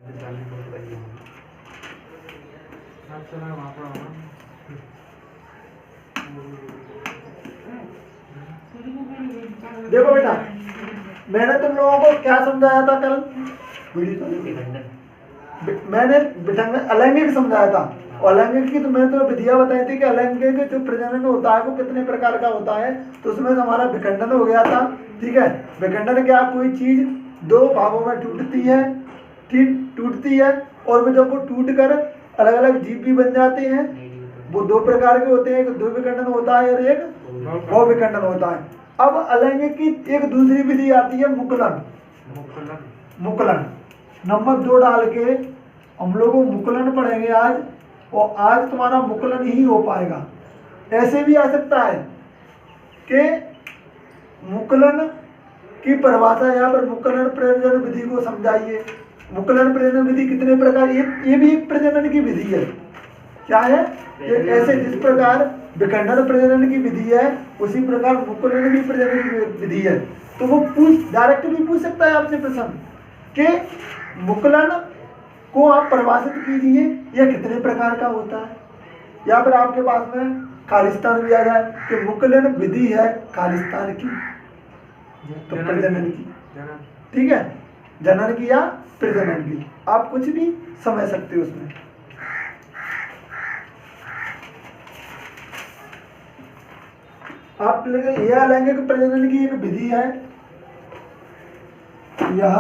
देखो बेटा, मैंने तुम लोगों को क्या समझाया था कल मैंने विखंडन अलैंगिक समझाया था। और अलैंगिक की तो मैंने तुम्हें विधियां बताई थी कि अलैंगिक जो प्रजनन होता है वो कितने प्रकार का होता है। तो उसमें हमारा विखंडन हो गया था। ठीक है, विखंडन क्या, कोई चीज दो भागों में टूटती है, ठीक टूटती है, और जब वो टूट कर अलग अलग जीव भी बन जाते हैं। वो दो प्रकार के होते हैं, एक द्विविखंडन होता है और एक बहुविखंडन होता है। अब अलैंगिक की एक दूसरी विधि आती है मुकुलन। मुकुलन नंबर 2 डाल के हम लोग मुकुलन पढ़ेंगे आज, और आज तुम्हारा मुकुलन ही हो पाएगा। ऐसे भी आ सकता है कि मुकुलन की परिभाषा यहाँ पर मुकुलन प्रजनन विधि को समझाइए। मुकुलन प्रजनन विधि कितने प्रकार, ये भी एक प्रजनन की विधि है। क्या है ये? ऐसे जिस प्रकार विखंडन प्रजनन की विधि है उसी प्रकार मुकुलन भी प्रजनन की विधि है। तो वो डायरेक्ट भी पूछ सकता है आपसे प्रश्न कि मुकुलन को आप परिभाषित कीजिए, यह कितने प्रकार का होता है। या फिर आपके पास में खालिस्तान भी आ जाए कि मुकुलन विधि है खालिस्तान की, तो प्रजनन की, ठीक है, जनन की या प्रजनन की, आप कुछ भी समझ सकते हो उसमें। आप यह अलैंगिक प्रजनन की एक विधि है। यह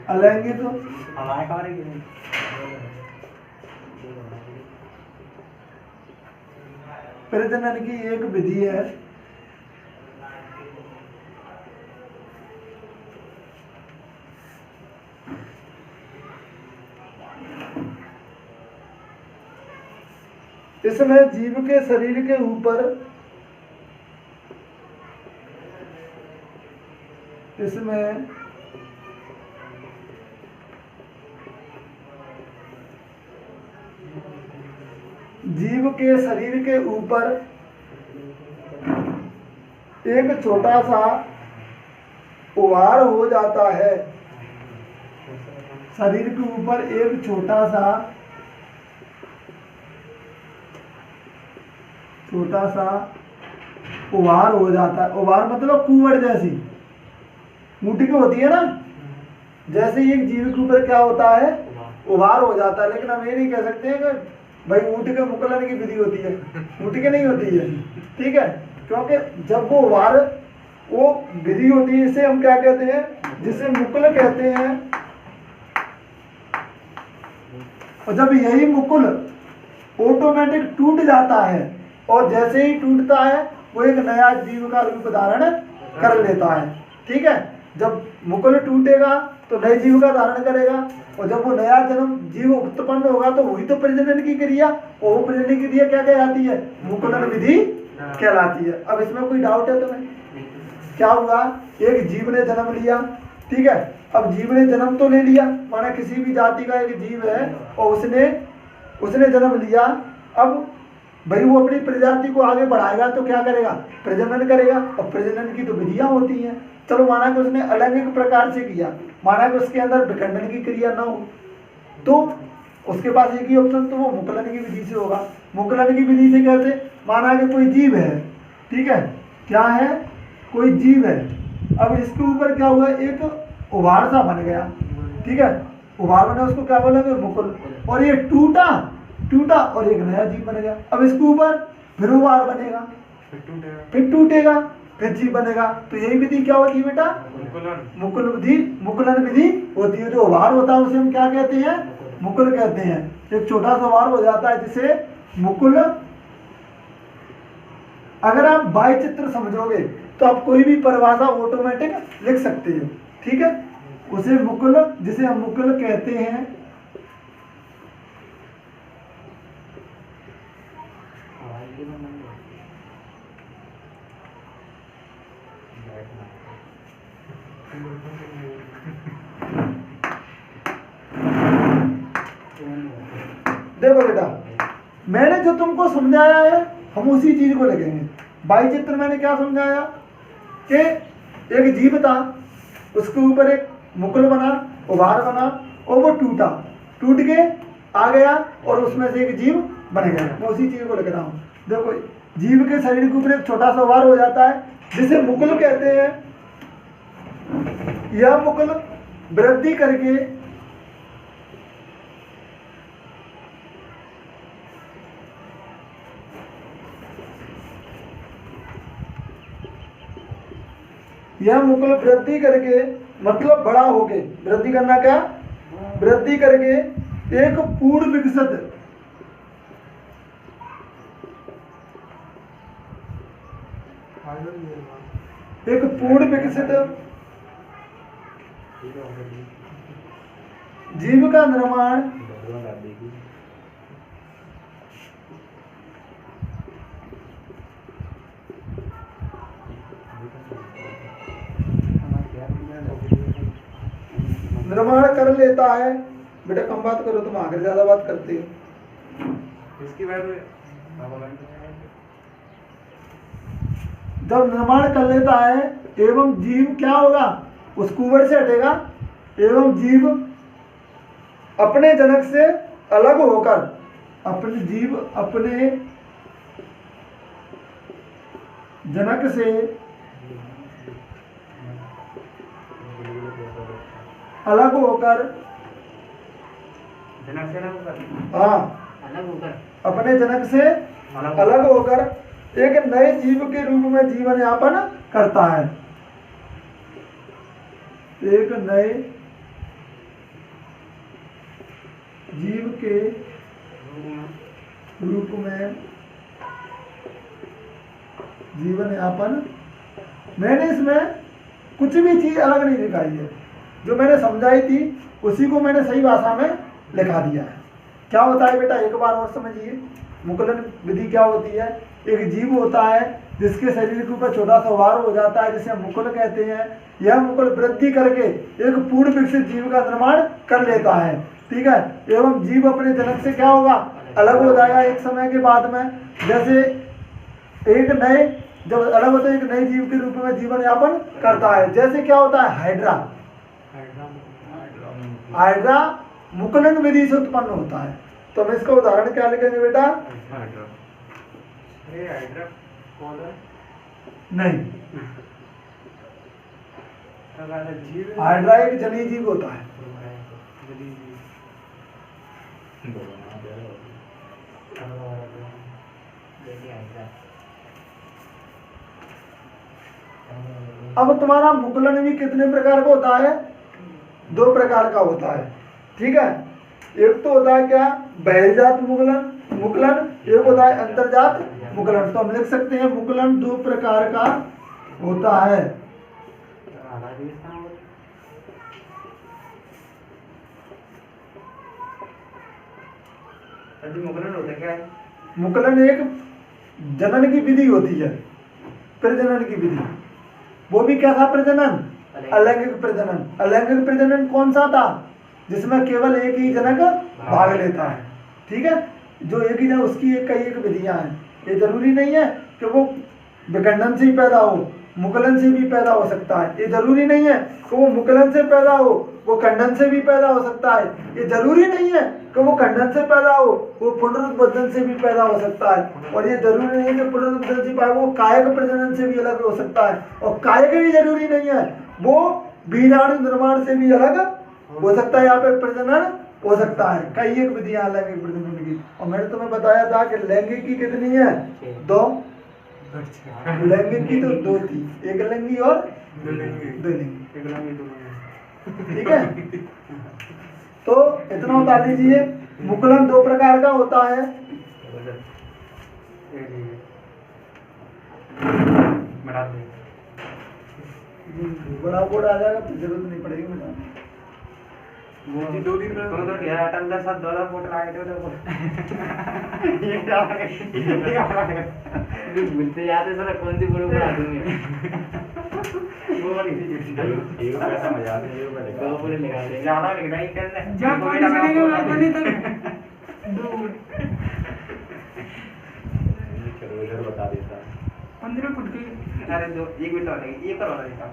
अलैंगिक प्रजनन की एक विधि है। इसमें जीव के शरीर के ऊपर जीव के शरीर के ऊपर एक छोटा सा उभार हो जाता है। शरीर के ऊपर एक छोटा सा उभार हो जाता है। उभार मतलब कुंवर जैसी ऊँटी की होती है ना, जैसे ही एक जीव के ऊपर क्या होता है, उभार हो जाता है। लेकिन हम ये नहीं कह सकते हैं कि भाई ऊँट के मुकुलन की विधि होती है, ऊँट की नहीं होती है, ठीक है, क्योंकि जब वो उभार वो विधि होती है, इसे हम क्या कहते हैं, जिसे मुकुल कहते हैं। और जब यही मुकुल ऑटोमेटिक टूट जाता है, और जैसे ही टूटता है वो एक नया जीव का रूप धारण कर लेता है। ठीक है, जब मुकुल टूटेगा तो नए जीव का धारण करेगा, और जब वो नया जन्म जीव उत्पन्न होगा तो वही तो प्रजनन की क्रिया, और वो प्रजनन की क्रिया क्या कहलाती है, मुकुलन विधि कहलाती है। अब इसमें कोई डाउट है तुम्हें? क्या हुआ, एक जीव ने जन्म लिया, ठीक है, अब जीव ने जन्म तो ले लिया, माना किसी भी जाति का एक जीव है और उसने जन्म लिया। अब भाई वो अपनी प्रजाति को आगे बढ़ाएगा तो क्या करेगा, प्रजनन करेगा, और प्रजनन की तो विधियां होती हैं। चलो माना कि उसने अलैंगिक प्रकार से किया, माना कि उसके अंदर विखंडन की क्रिया ना हो, तो उसके पास एक ही ऑप्शन, तो वो मुकुलन की विधि से होगा। मुकुलन की विधि से कहते, माना कि कोई जीव है, ठीक है, क्या है, कोई जीव है, अब इसके ऊपर क्या हुआ, एक उभार सा बन गया, ठीक है, उभार बना, उसको क्या बोलेंगे, मुकुल, और ये टूटा और एक नया जीव बन गया। अब इसके ऊपर फिर उभार बनेगा, फिर टूटेगा, फिर जीव बनेगा। तो यही विधि क्या होती है बेटा, मुकुलन विधि होती है। जो उभार होता है उसे हम क्या कहते हैं, मुकुल कहते हैं। एक छोटा सा उभार हो जाता है जिसे मुकुल। अगर आप बाह्य चित्र समझोगे तो आप कोई भी परिभाषा ऑटोमेटिक लिख सकते हैं, ठीक है, उसे मुकुल, जिसे हम मुकुल कहते हैं। देखो बेटा, मैंने जो तुमको समझाया है हम उसी चीज को लिखेंगे। बाह्य चित्र मैंने क्या समझाया कि एक जीव था, उसके ऊपर एक मुकुल बना, उभार बना और वो टूटा, टूट के आ गया और उसमें से एक जीव बन गया। मैं उसी चीज को लिख रहा हूँ। देखो जीव के शरीर के ऊपर एक छोटा सा उभार हो जाता है जिसे मुकुल कहते हैं। यह मुकुल वृद्धि करके वृद्धि करके मतलब बड़ा होके, वृद्धि करना क्या, वृद्धि करके एक पूर्ण विकसित जीव का निर्माण कर लेता है। बेटा कम बात करो, तुम आगे ज्यादा बात करते हो। इसकी बात जब निर्माण कर लेता है एवं जीव क्या होगा, उस कुंवर से हटेगा एवं जीव अपने जनक से अलग होकर, अपने जीव अपने जनक से अलग होकर, हाँ अपने जनक से अलग होकर एक नए जीव के रूप में जीवन यापन करता है। एक नए जीव के रूप में जीवन यापन। मैंने इसमें कुछ भी चीज अलग नहीं दिखाई है, जो मैंने समझाई थी उसी को मैंने सही भाषा में लिखा दिया है। क्या होता है बेटा, एक बार और समझिए। मुकुलन विधि क्या होती है, एक जीव होता है जिसके शरीर के ऊपर छोटा सा उभार हो जाता है जिसे मुकुल कहते हैं। यह मुकुल वृद्धि करके एक पूर्ण विकसित जीव का निर्माण कर लेता है, ठीक है। एवं जीव अपने जनक से क्या होगा, अलग हो जाएगा एक समय के बाद में। जैसे एक नए, जब अलग होता है एक नए जीव के रूप में जीवन यापन करता है। जैसे क्या होता है, हाइड्रा मुकुलन विधि से उत्पन्न होता है। तो हम इसका उदाहरण क्या लिखेंगे बेटा, नहीं, हाइड्रा एक जलीय जीव होता है। अब तुम्हारा मुकुलन भी कितने प्रकार का होता है, 2 प्रकार का होता है, ठीक है। एक तो होता है क्या, बहिर्जात मुकुलन, एक होता है अंतर्जात मुकुलन। तो हम लिख सकते हैं मुकुलन 2 प्रकार का होता है। मुकुलन एक जनन की विधि होती है, प्रजनन की विधि। वो भी क्या था, प्रजनन, अलैंगिक प्रजनन। अलैंगिक प्रजनन कौन सा था, जिसमें केवल एक ही जनक भाग लेता है, ठीक है। जो एक ही जनक, उसकी एक कई एक विधियां हैं। ये जरूरी नहीं है कि वो विखंडन से ही पैदा हो, मुकुलन से भी पैदा हो सकता है। ये जरूरी नहीं है कि वो मुकुलन से पैदा हो, वो खंडन से भी पैदा हो सकता है। ये जरूरी नहीं है कि वो खंडन से पैदा हो, वो पुनरुत्पादन से भी पैदा हो सकता है। और ये जरूरी नहीं है कि पुनरुत्पादन से पाए वो कायक प्रजनन से भी अलग हो सकता है। और कायक भी जरूरी नहीं है, वो बीजाणु निर्माण से भी अलग हो सकता है। यहाँ पे प्रजनन हो सकता है, कई एक विधियां लैंगिक प्रजनन की। और मैंने तुम्हें बताया था कि लैंगिक की कितनी है, 2। लैंगिक की तो 2 थी, एक लिंगी और 2 लिंगी, ठीक है। तो इतना बता दीजिए, मुकुलन 2 प्रकार का होता है। बड़ा बोर्ड आ जाएगा तो जरूरत नहीं पड़ेगी मैडम। वो 2 दिन में तो क्या अंदर सब 2 फोटो लगा दे उधर ये क्या बोलते जाते सर, कौन सी फोटो बना दूंगी वो वाली ये पैसा मजा आता है। ये वाला 2 पूरे लगा दे, ज्यादा लिख नहीं करना जा कोई चलेगा अपने तक चलो इधर बता देता 15 फुट की। अरे 2 1 मिनट वाले ये करवा देता।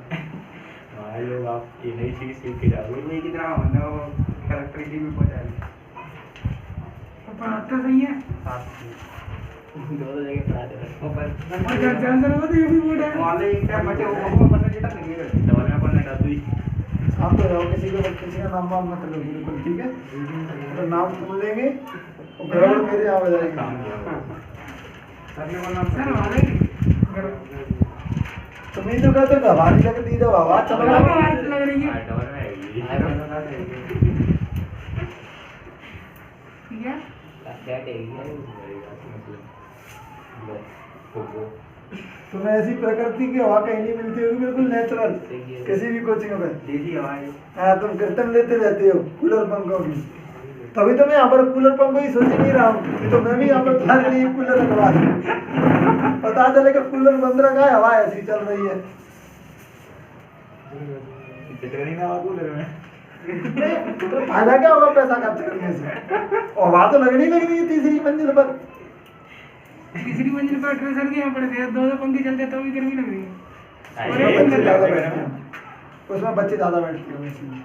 भाई लोग आप ये नई चीज सीख के जाओगे ये कितना होना वो कैरेक्टरिस्टिक में पहुंचा है पढ़ाता सही है दो जगह पढ़ा दे रहा ऊपर और जब जान रहा तो ये भी बोल रहा वाले एक टाइम बचे वो पढ़ने के तक नहीं गए डबल में पढ़ने का तू आप तो जाओ किसी का नाम वाम मत लो बिल्कुल, ठीक है? तो नाम सुन लेंगे और गड़बड़ मेरे यहाँ हो जाएगी। सर वाले तुम्हें तो कहते हो हवानी लगती है, आवाज चल रहा है। आवाज लग रही है डबल में आएगी ठीक है तुम्हें ऐसी प्रकृति की हवा कहीं नहीं मिलती होगी, बिल्कुल नेचुरल किसी भी कोचिंग में। देसी हवाएं हाँ, तुम कीर्तन लेते रहते हो कूलर पंखों की, तभी तो मैं यहाँ पर कूलर पंखों ही सोच ही नहीं रहा हूँ। तो मैं भी यहाँ पर तुम्हारे लिए कूलर लगवा दूँ, पता चले कि कूलर बंद रखा है, हवा ऐसी चल रही है। तो फायदा क्या होगा पैसा खर्च करने से? और हवा तो लगनी है तीसरी मंजिल पर। तीसरी मंजिल पर अठारह साल के यहाँ पड़े थे, दो पंखे चलते तो भी गर्मी लग रही है उसमें बच्चे ज़्यादा बैठते हैं, उसमें बच्चे ज़्यादा बैठते हैं इसलिए।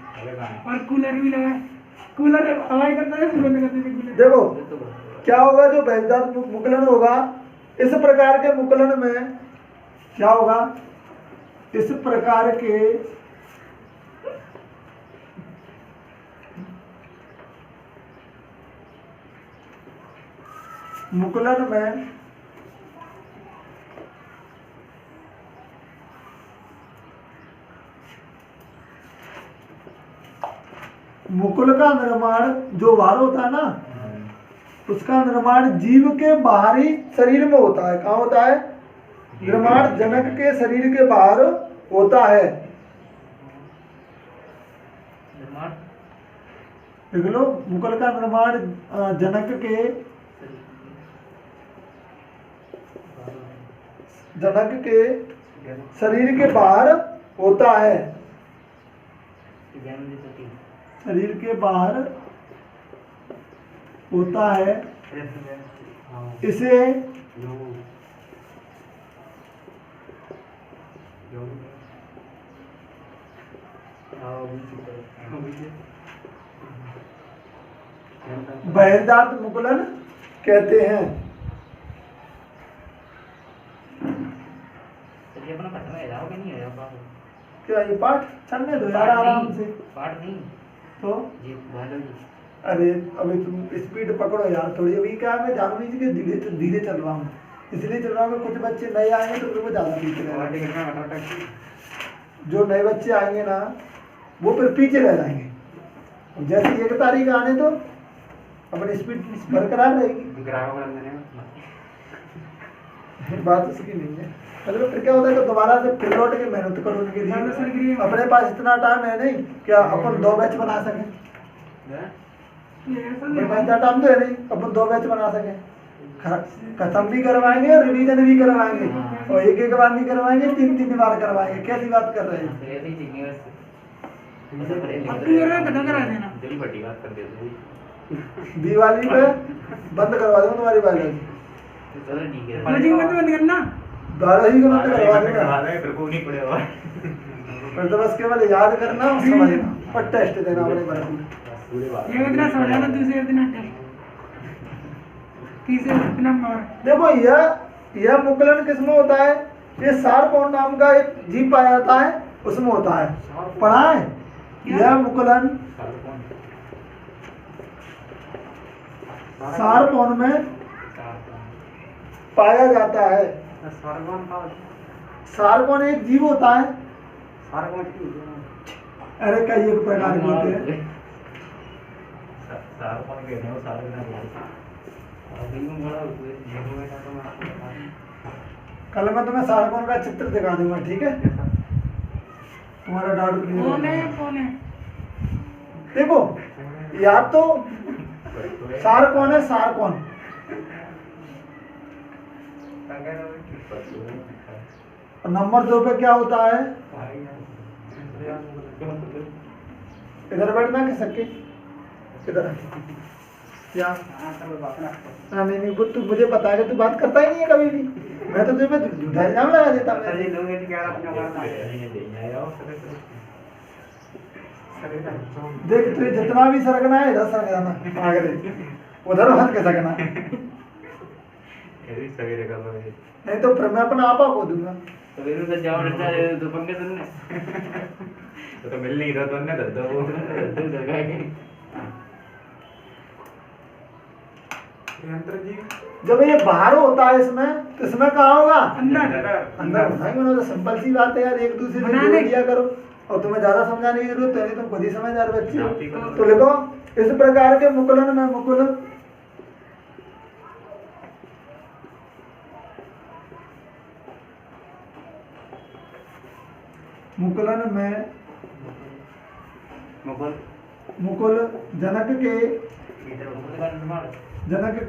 और कूलर भी लगा है, कूलर हवाई करता है बंद करते थे कूलर। देखो क्या होगा, जो बेजदार मुकलन होगा, इस प्रकार के मुकलन में क्या होगा, इस प्रकार के मुकलन में मुकुल का निर्माण जो वार होता है ना, उसका निर्माण जीव के बाहरी शरीर में होता है। कहाँ होता है? निर्माण जनक के शरीर के बाहर होता है। देख लो, मुकुल का निर्माण जनक के शरीर के बाहर होता है, शरीर के बाहर होता है। इसे बहिर्जात मुकुलन कहते हैं। क्या ये पाठ चलने दो यार आराम से। पाठ नहीं तो जी बायोलॉजी। अरे अभी तुम स्पीड पकड़ो यार थोड़ी। अभी क्या है, मैं जानू नहीं कि धीरे चल रहा हूँ, इसलिए चल रहा हूँ कि कुछ बच्चे नए आएंगे तो फिर वो ज़्यादा पीछे रहेंगे। जो नए बच्चे आएंगे ना, वो फिर पीछे रह जाएंगे। जैसे 1 तारीख आने तो अपनी स्पीड बरकरार रहेगी। बात उसकी नहीं है। मतलब फिर क्या होता है कि दोबारा से फिर लौट के मेहनत करो उनके लिए। अपने पास इतना टाइम है नहीं क्या अपन 2 बैच बना सकें। इतना टाइम तो है नहीं अपन 2 बैच बना सकें। खत्म भी करवाएंगे और रिवीजन भी करवाएंगे और एक बार नहीं करवाएंगे, 3 बार करवाएंगे। कैसी बात कर रहे हैं? दिवाली पे बंद करवा दूंगा तुम्हारी बायोलॉजी। बंद करना बायोलॉजी को बंद करवा दूंगा। फिर तो बस केवल याद करना और समझना और टेस्ट देना अपने बारे ये कितना समझाना, दूसरे दिन टेस्ट, तीसरे दिन मार। देखो यह मुकलन किसमें होता है? ये सारपौन नाम का एक जीव पाया जाता है, उसमें होता है। पढ़ा है? यह मुकलन सारपौन में पाया जाता है। सारपौन एक जीव होता है। अरे कई एक प्रकार के होते हैं। कल मैं तुम्हें सारकौन का चित्र दिखा दूंगा, ठीक है? तुम्हारा डाउट क्लियर कौन है? देखो या तो सारकौन है, सारकौन नंबर 2 पे क्या होता है? इधर बैठना कि सके इधर क्या? नहीं तू मुझे पता है कि तू बात करता ही नहीं है कभी भी। मैं तो तुम्हें झूठा इल्जाम लगा देता। देख तुझे जितना भी सरकना है इधर सरक जाना आगे, उधर मत के सकना, ऐसे सवेरे कर लो ये। नहीं तो फिर मैं अपना आपा खो दूंगा। सवेरे से जाओ डंडा दे दो पंखे सुनने। तो मिल नहीं रहा तो अन्य दर्द वो दर्द लगा के। यंत्र जी जब ये बाहर होता है इसमें, तो इसमें कहाँ होगा? अंदर अंदर होता है। तो सिंपल सी बात है यार, एक दूसरे से बना जोड़ दे। लिया करो, और तुम्हें ज्यादा समझाने की जरूरत नहीं, तुम खुद ही समझदार बच्चे हो। तो लिखो इस प्रकार के मुकुलन में मुकुल जनक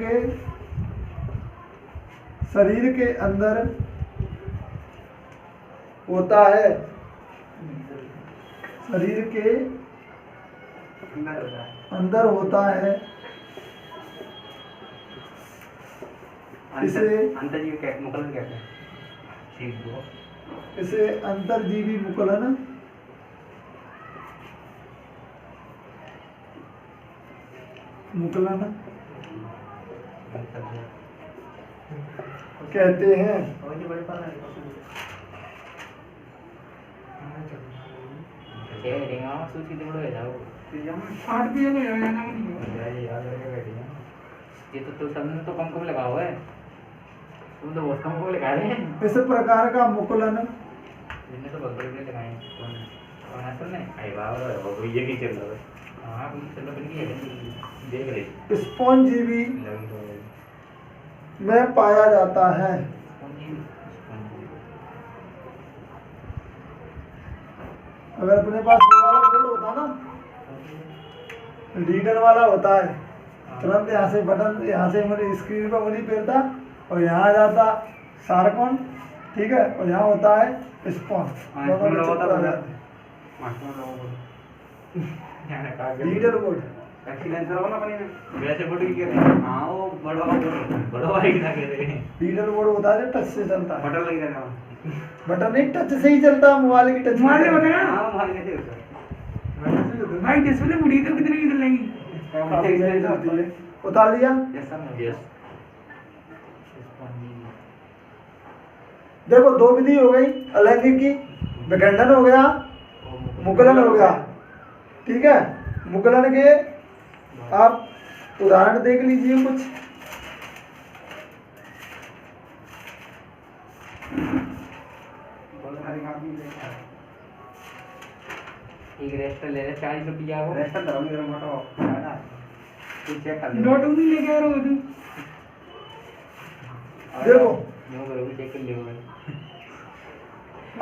के शरीर के अंदर होता है, शरीर के अंदर होता है। इसे अंतर्जीवी मुकुलन कहते हैं। ठीक है। इसे अंतर्जीवी मुकुलन कहते हैं। आठ भी हो जाना नहीं ये तो सबने तो कम लगा हुआ है, तुम तो बहुत कम लगा रहे हैं। इस प्रकार का मुकुलन इनने तो बहुत बड़े लगाए हैं। कौन है सुनने? आई बाबा वो ये की चल रहा है। हां तुम चलो बन गई है, देख रहे स्पॉन्जीवी में पाया जाता है। अगर अपने पास वो वाला बोर्ड होता ना, रीडर वाला होता है, तुरंत यहाँ से बटन, यहाँ से मेरे स्क्रीन पर उंगली फेरता और यहाँ आ जाता सारकोन, ठीक है, और यहाँ होता है स्पॉन। रीडर बोर्ड वैसे बोर्ड की कहते हैं। हां वो बड़ा वाला की ना कहते हैं। रीडर बोर्ड होता है जो टच से चलता है। बटन लगी रहना। बटन नहीं, टच से ही चलता है, मोबाइल की टच मोबाइल में बताया हां मोबाइल कैसे होता है? भाई डिस्प्ले बुढ़ी तो कितने की चलेगी? उतार लिया। यस देखो दो विधि हो गई, अलैंगिक की, विखंडन हो गया, मुकुलन हो गया, ठीक है। मुकुलन के आप उदाहरण देख लीजिए कुछ। एक रेस्टर ले ले 40 रुपया वो रेस्टर धरो मेरा मोटा ना तू चेक कर ले नोट नहीं लेके आ रहा हो तू। देखो नो करो चेक कर ले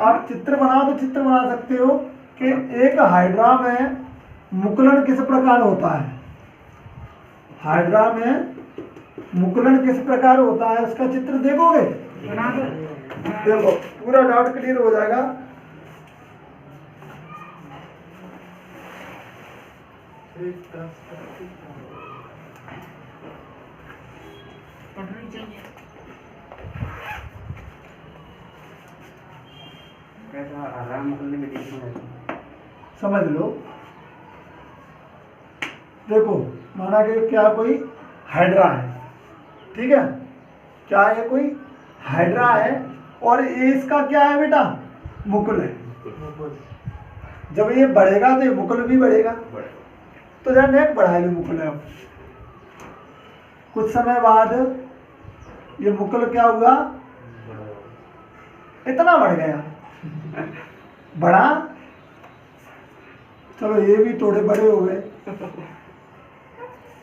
आप चित्र बनाओ तो चित्र बना सकते हो कि एक हाइड्रा में मुकुलन किस प्रकार होता है। हाइड्रा में मुकुलन किस प्रकार होता है, उसका चित्र देखोगे, बना दो। देखो पूरा डाउट क्लियर हो जाएगा। पटरी चाहिए। कैसा आराम करने में देखना समझ लो। देखो माना कि क्या कोई हाइड्रा है, ठीक है, क्या ये कोई हाइड्रा है और ये इसका क्या है बेटा, मुकुल है। जब ये बढ़ेगा तो ये मुकुल भी बढ़ेगा, तो जरा नेक बढ़ा लो मुकुल है। कुछ समय बाद ये मुकुल क्या हुआ, इतना बढ़ गया, बढ़ा, चलो ये भी थोड़े बड़े हो गए।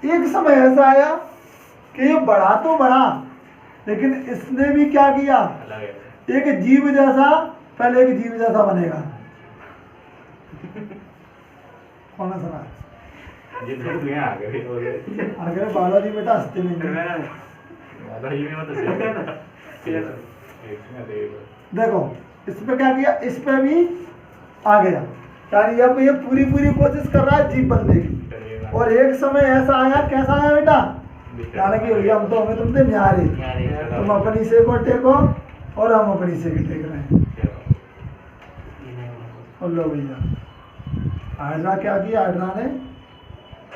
एक समय ऐसा आया कि ये बढ़ा तो बढ़ा, लेकिन इसने भी क्या किया, एक जीव जैसा, पहले एक जीव जैसा बनेगा। कौन सा रहा आगे बालाजी बेटा हंसते नहीं। देखो इस पे क्या किया, इस पे भी आ गया, यानी अब ये पूरी कोशिश कर रहा है जीव बनने की। और एक समय ऐसा आया, कैसा आया बेटा, यानी कि भैया हम तो हमें तुमसे न्यारे, तुम अपनी से को टेको और हम अपनी से भी टेक रहे हैं। और लो भैया हाइड्रा क्या किया हाइड्रा ने,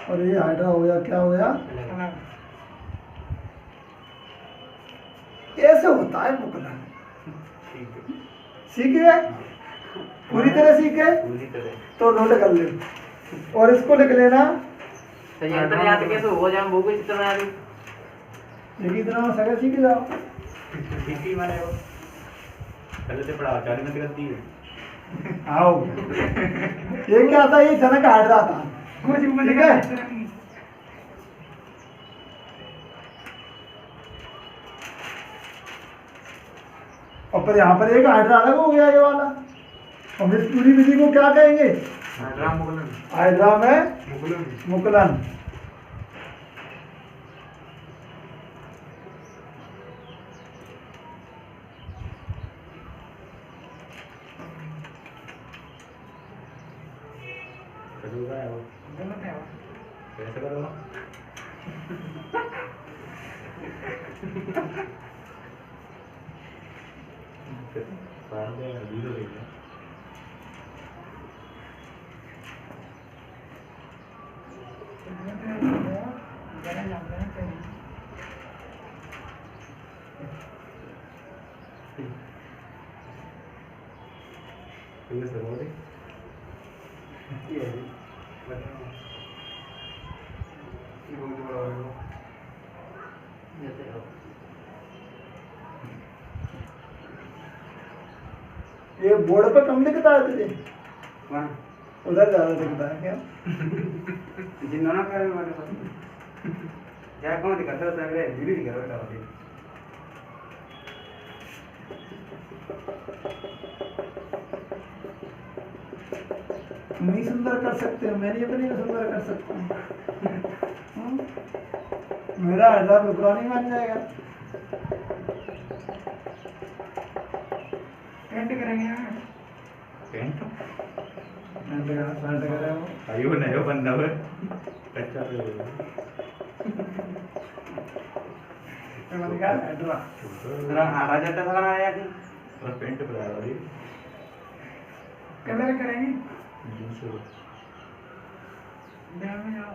और ये हाइड्रा हो गया, क्या हो गया, अलग ऐसे होता है मुकलन। सीख गए पूरी तरह, सीख गए पूरी तरह तो नोट कर ले, और इसको लिख लेना संयंत्र याद कैसे हो जाए वो कुछ तरह याद लेकिन इतना सगा सीख जाओ। ठीक माने वो पहले से पढ़ा आचार्य ने कर दी आओ ये क्या था, ये जनक हाइड्रा था, कुछ ठीक बनेगा है। और पर यहाँ पर एक हाइड्रा अलग हो गया ये वाला, और इस पूरी विधि को क्या कहेंगे, हाइड्रा में मुकलन। गलत है वो। कैसे करोगे बाहर में वीडियो देखना जरा जानना है चाहिए। ये सब हो रही ये है ये बहुत बड़ा है जैसे ये बोर्ड पे कम दिखता है तुझे, वहाँ उधर ज्यादा दिखता है क्या, जिन्होंने करे वाले पास क्या कौन दिखाता है सर वीडियो दिखा रहा है तुम ही सुंदर कर सकते हो, मैं नहीं अपनी को सुंदर कर सकता हूँ। मेरा हाइड्रा बुरा नहीं मान जाएगा। पेंट करेंगे ना पेंट पेंट करें वो। आयो नयो बंदा है कच्चा पे तो मैंने कहा हाइड्रा तेरा आधा जट्टा सा बनाया यार और पेंट पे आया अभी कलर करेंगे दूसरे ध्यान में जाओ।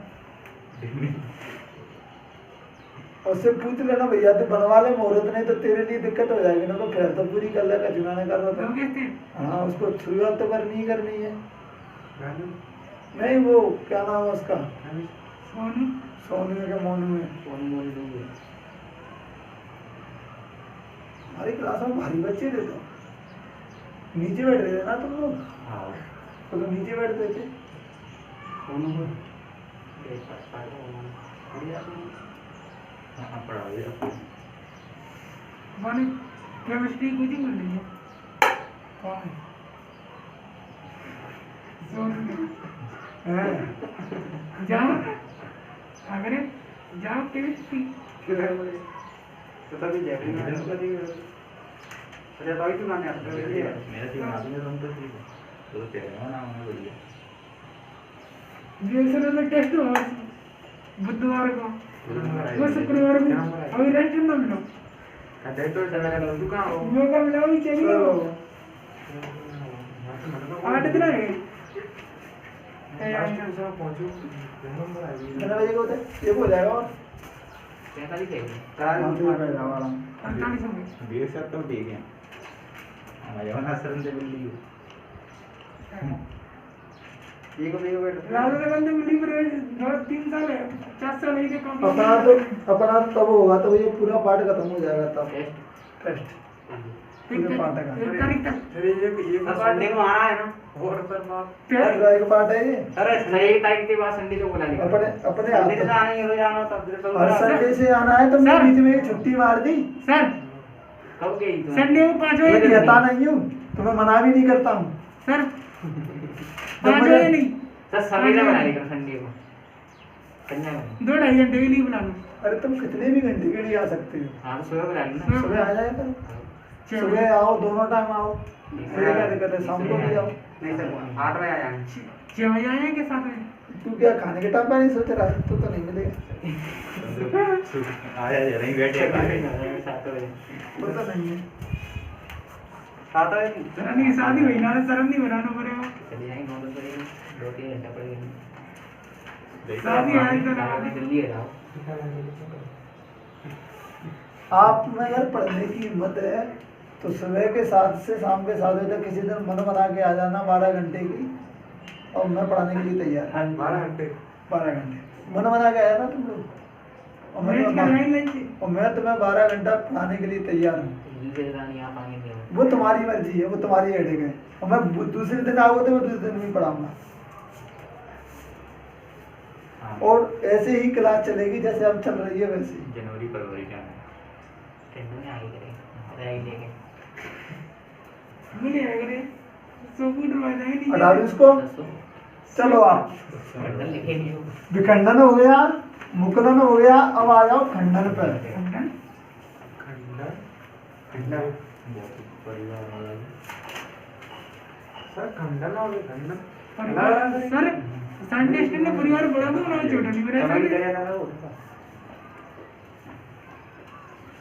उससे पूछ लेना भैया तू बनवा ले मुहूर्त, नहीं तो तेरे लिए दिक्कत हो जाएगी ना, तो फिर तो पूरी कर लेगा जुगाने कर रहा दो था। किस्ते हाँ उसको शुरुआत तो करनी ही करनी है। नहीं वो क्या नाम है उसका, सोनू सोनू के मोनू में, कौन बोल दूंगा हमारी क्लास में भारी बच्चे थे तो नीचे बैठ रहे थे ना तुम लोग, हां तो तुम नीचे बैठते थे। कौन बोल एक पास होना बढ़िया हां पढ़ा दिया माने केमिस्ट्री कोचिंग मिल रही है कौन सोनू हैं? जाओ अगर जाओ केमिस्ट्री तो तभी जैसे मैं कर दी अरे तो ही माने आप मेरा जीवन आदमी में तो ठीक है तो तेरा नाम है बढ़िया जीएसएल में टेस्ट हुआ बुधवार को वो शुक्रवार को अभी रेस्ट ना मिलो अरे तो चला गया तू कहां हो मौका मिला ही चाहिए तो 8 दिन रहे कितने बजे को होते ये हो जाएगा, और 45 है हाँ, तो ये बैठ जाओ आराम। 48 हो गए बीए सब तो ठीक है हमारे वहां सरन से मिली ये को नहीं बैठ राजा से बंदे मिली पर 2-3 साल है 4 साल नहीं के अपना तो तब होगा तो ये पूरा पार्ट खत्म हो जाएगा तब टेस्ट पूरे पार्ट का। एक तारीख तक ये संडे को आना है ना और पर बात ड्राई का पार्ट है ये, अरे सही तारीख के बाद संडे को बुला लिया अपने अपने संडे से हाथ आना ही रोजाना तब तो हर संडे से आना है, तुमने सर। बीच में एक छुट्टी मार दी। सर कब गई तू संडे को 5 मैं बजे कहता नहीं हूँ, तुम्हें मना भी नहीं करता हूँ। सर जब 5 मुझे- बजे नहीं सर सवेरे बुला लिया संडे को कन्या को 2-2.5 घंटे के लिए बुला लो अरे तुम कितने भी घंटे के लिए आ सकते हो, हां तो सुबह बुला लेना सुबह आ जाया करो, 6 सुबह आओ दोनों टाइम आओ, ये क्या दिक्कत है, शाम को भी आओ। नहीं सर 8 बजे आ जाएंगे 6 बजे आए कि 7 बजे तू क्या खाने के टाइम पर नहीं सोच रहा है, तो नहीं मिलेगा, आया जा नहीं बैठे 7 बजे वो तो नहीं है। 7 बजे नहीं शादी हुई ना शर्म नहीं बनाना पड़ेगा चलिए जाएंगे 9 बजे 2-3 घंटा पड़ेगा शादी आज तो जल्दी है जाओ आप में अगर पढ़ने की हिम्मत है तो सुबह के 7 से शाम के 7 बजे तक किसी दिन मन बना के आ जाना 12 घंटे की, और मैं पढ़ाने के लिए तैयार हूँ। 12 घंटे 12 घंटे मन बना के आया ना तुम लोग, और मैं तुम्हें 12 घंटा पढ़ाने के लिए तैयार हूँ। वो तुम्हारी मर्जी है, वो तुम्हारी हेडेक है, और मैं दूसरे दिन आऊँगा तो मैं दूसरे दिन भी पढ़ाऊंगा। और ऐसे ही क्लास चलेगी जैसे अब चल रही है वैसे ही। जनवरी फरवरी क्या हटा दो इसको। चलो आप, विखंडन हो गया, मुकलन हो गया, अब आ जाओ खंडन पर। सर खंडन और खंडन सर साइंटिस्ट ने परिवार बड़ा भी बनाया, छोटा नहीं बनाया।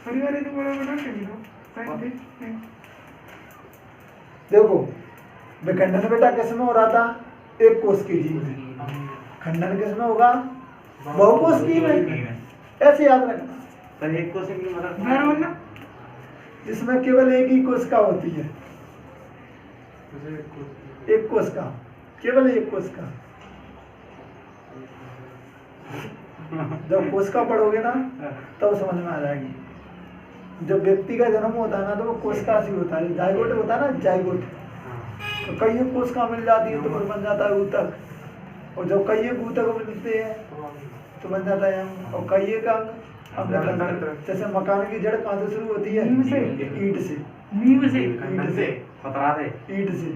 परिवार है तो बड़ा बड़ा करियो साइंटिस्ट। देखो विखंडन बेटा किस में हो रहा था, एक कोष की जीव में। खंडन किस में होगा, बहुकोष की में। ऐसे याद रखना, पर एक कोशिश की मतलब बारह वाला जिसमें केवल एक ही कोशिका होती है, एक कोशिका, केवल एक कोशिका। जब कोशिका पढ़ोगे ना तब समझ में आ जाएगी। जब व्यक्ति का जन्म होता है ना तो वो कोशिका से होता है, जाइगोट होता है ना, जाइगोट। तो कई कोशिका मिल जाती है तो फिर बन जाता है ऊतक, और जब कई ऊतक मिलते हैं तो बन जाता है अंग, और कई का अंग। जैसे मकान की जड़ कहाँ से शुरू होती है, नींव से। ईंट से। नींव से ईंट से, पतरा दे ईंट से,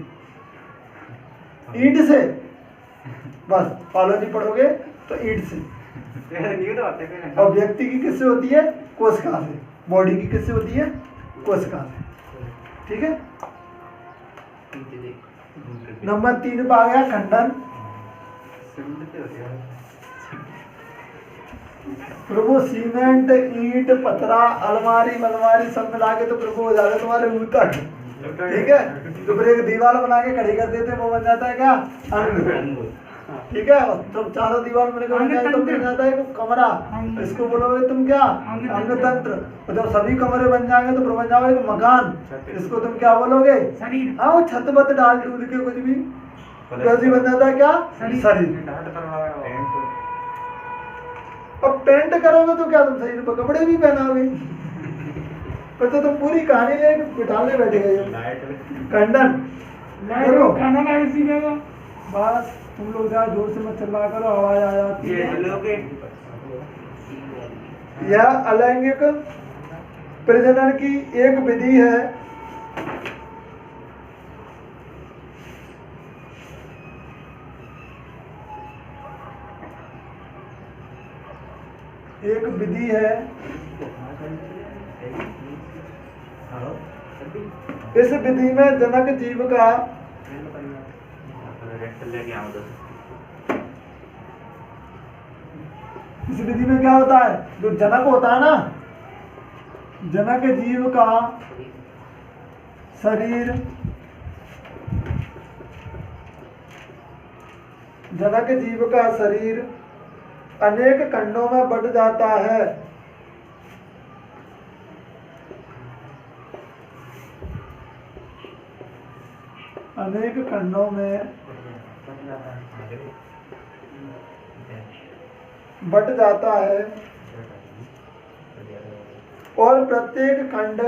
ईंट से। बस बायोलॉजी पढ़ोगे तो ईंट से। नहीं तो आते हैं और व्यक्ति की किससे होती है, कोशिका से। बॉडी की किससे होती है, कोशिका से। ठीक है। नंबर 3 पे आ गया खंडन। प्रभु सीमेंट, ईंट, पतरा, अलमारी अलमारी सब मिला के तो प्रभु हो जाएगा तुम्हारे ऊतक। ठीक है। तो फिर एक दीवार बना के खड़ी कर देते, वो बन जाता है क्या, अंग। ठीक है। जब चारों दीवार मिलकर बन जाए तो बन जाता है कमरा, इसको बोलोगे तुम क्या, अंग तंत्र। और जब सभी कमरे बन जाएंगे तो फिर बन जाओगे एक मकान, इसको तुम क्या बोलोगे, शरीर। हाँ वो छत बत डाल डूल के कुछ भी कैसी बन जाता है क्या, शरीर। अब पेंट करोगे तो क्या तुम शरीर पर कपड़े भी पहनाओगे, पर तो तुम पूरी कहानी लेके बिठाने बैठे गए हो। खंडन देखो, खाना लाए सीखेगा। बस तुम लोग ज्यादा जोर से मत चिल्ला करो, आवाज आ जाती है। यह अलैंगिक प्रजनन की एक विधि है। एक विधि है। इस विधि में जनक जीव का इस विधि में क्या होता है, जो जनक होता है ना, जनक जीव का शरीर, जनक जीव का शरीर अनेक खंडों में बंट जाता है। अनेक खंडों में बंट जाता है, और प्रत्येक खंड